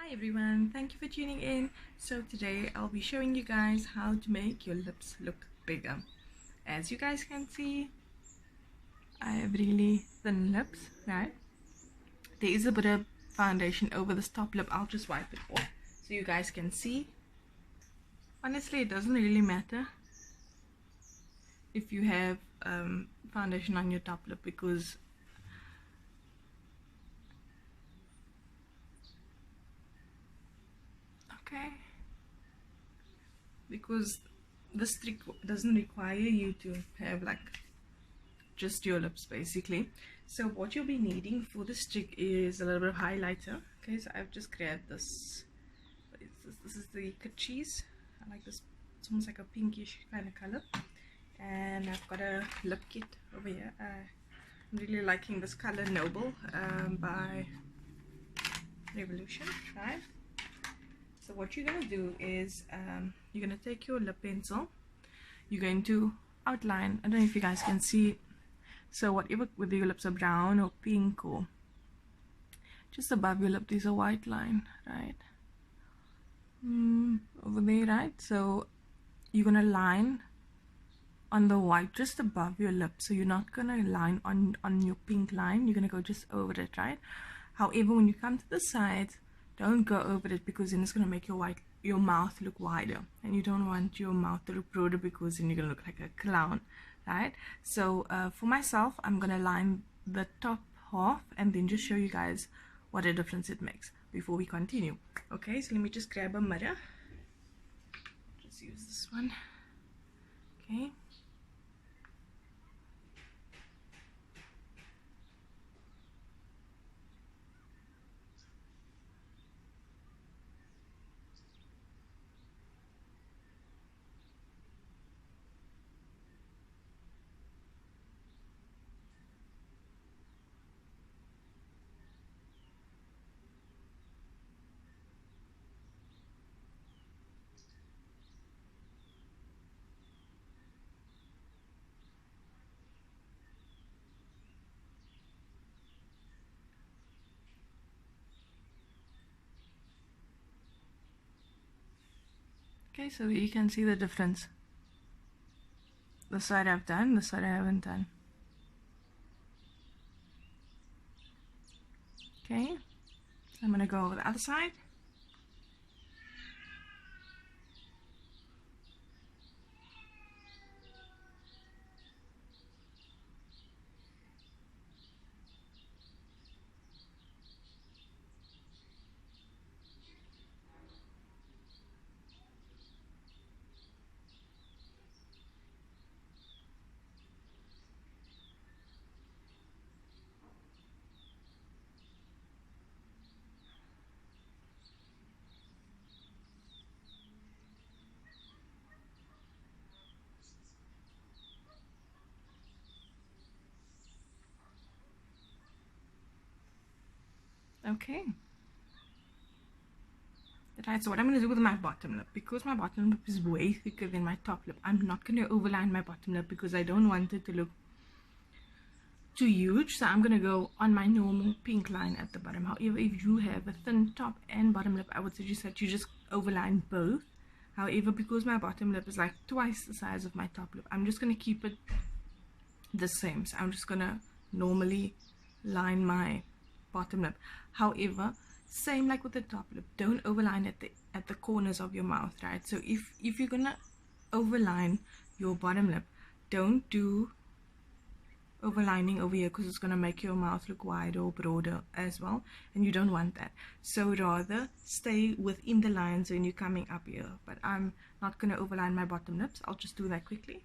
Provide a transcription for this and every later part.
Hi everyone, thank you for tuning in. So today I'll be showing you guys how to make your lips look bigger. As you guys can see, I have really thin lips, right? There is a bit of foundation over this top lip. I'll just wipe it off so you guys can see. Honestly, it doesn't really matter if you have foundation on your top lip because this trick doesn't require you to have like just your lips basically. So what you'll be needing for this trick is a little bit of highlighter. Okay, so I've just grabbed this. This is the cheese. I like this. It's almost like a pinkish kind of color. And I've got a lip kit over here. I'm really liking this color Noble by Revolution, right? So what you're going to do is you're going to take your lip pencil. You're going to outline. I don't know if you guys can see. So whatever, whether your lips are brown or pink or just above your lip, there's a white line, right? Over there, right? So you're going to line on the white just above your lip. So you're not going to line on your pink line. You're going to go just over it, right? However, when you come to the sides, don't go over it because then it's going to make your mouth look wider, and you don't want your mouth to look broader because then you're going to look like a clown, right? So for myself, I'm going to line the top half and then just show you guys what a difference it makes before we continue. Okay, so let me just grab a mirror. Just use this one. Okay. Okay, so you can see the difference. The side I've done, the side I haven't done. Okay, I'm gonna go over the other side. Okay. Right, so what I'm going to do with my bottom lip, because my bottom lip is way thicker than my top lip, I'm not going to overline my bottom lip because I don't want it to look too huge. So I'm going to go on my normal pink line at the bottom. However, if you have a thin top and bottom lip, I would suggest that you just overline both. However, because my bottom lip is like twice the size of my top lip, I'm just going to keep it the same. So I'm just going to normally line my bottom lip. However, same like with the top lip, don't overline at the corners of your mouth, right? So if you're gonna overline your bottom lip, don't do overlining over here because it's gonna make your mouth look wider or broader as well, and you don't want that. So rather stay within the lines when you're coming up here. But I'm not gonna overline my bottom lips. I'll just do that quickly.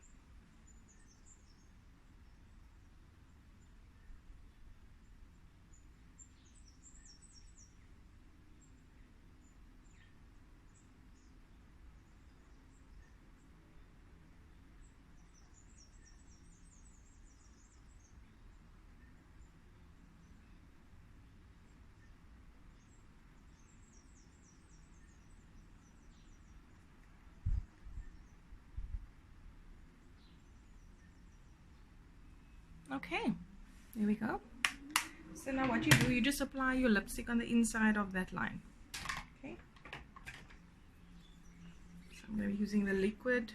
Okay, there we go. So now what you do, you just apply your lipstick on the inside of that line. I'm going to be using the liquid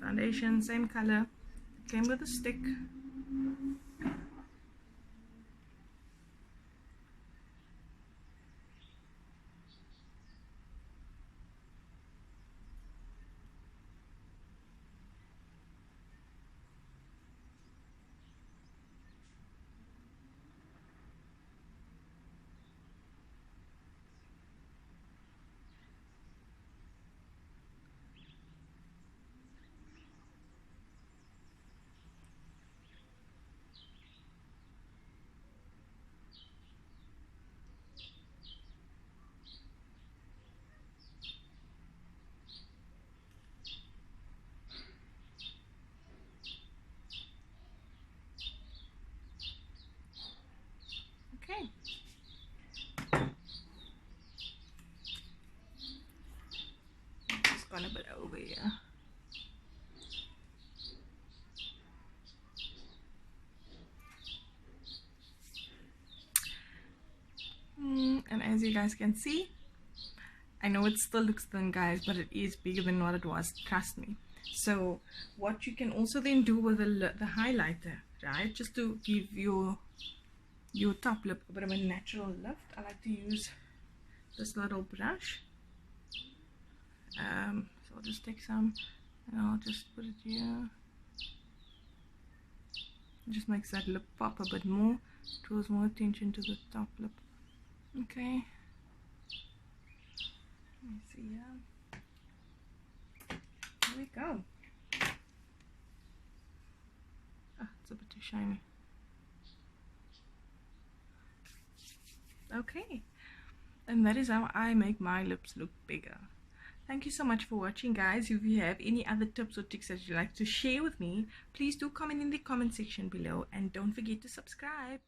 foundation, same color. It came with a stick. Okay. Just gone a bit over here. And as you guys can see, I know it still looks thin, guys, but it is bigger than what it was, trust me. So what you can also then do with the highlighter, right, just to give your top lip a bit of a natural lift, I like to use this little brush. So I'll just take some and I'll just put it here. It just makes that lip pop a bit more, draws more attention to the top lip. Okay, let me see here. Here we go. Ah, it's a bit too shiny. Okay, and that is how I make my lips look bigger. Thank you so much for watching, guys. If you have any other tips or tricks that you'd like to share with me, please do comment in the comment section below, and don't forget to subscribe.